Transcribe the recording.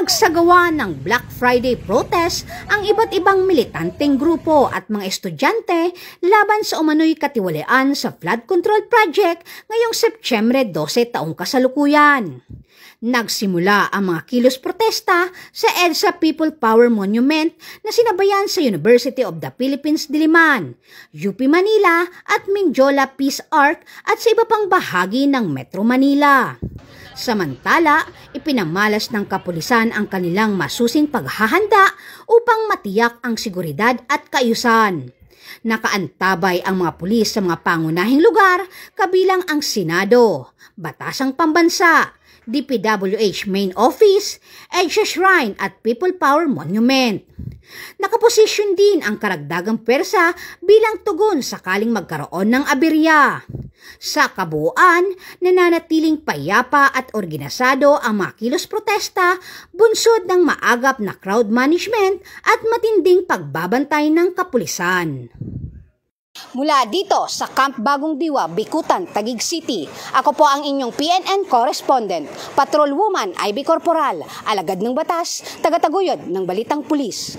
Nagsagawa ng Black Friday protest ang iba't ibang militanteng grupo at mga estudyante laban sa umano'y katiwalian sa flood control project ngayong Setyembre 12 taong kasalukuyan. Nagsimula ang mga kilos protesta sa EDSA People Power Monument na sinabayan sa University of the Philippines Diliman, UP Manila at Mindiola Peace Arc at sa iba pang bahagi ng Metro Manila. Samantala, ipinamalas ng kapulisan ang kanilang masusing paghahanda upang matiyak ang seguridad at kaayusan. Nakaantabay ang mga pulis sa mga pangunahing lugar kabilang ang Senado, Batasang Pambansa, DPWH Main Office, EDSA Shrine at People Power Monument. Nakaposisyon din ang karagdagang pwersa bilang tugon sakaling magkaroon ng aberya. Sa kabuuan, nananatiling payapa at organisado ang mga kilos protesta, bunsod ng maagap na crowd management at matinding pagbabantay ng kapulisan. Mula dito sa Camp Bagong Diwa, Bicutan, Taguig City, ako po ang inyong PNN correspondent, Patrol Woman Ivy Corporal, alagad ng batas, tagataguyod ng Balitang Pulis.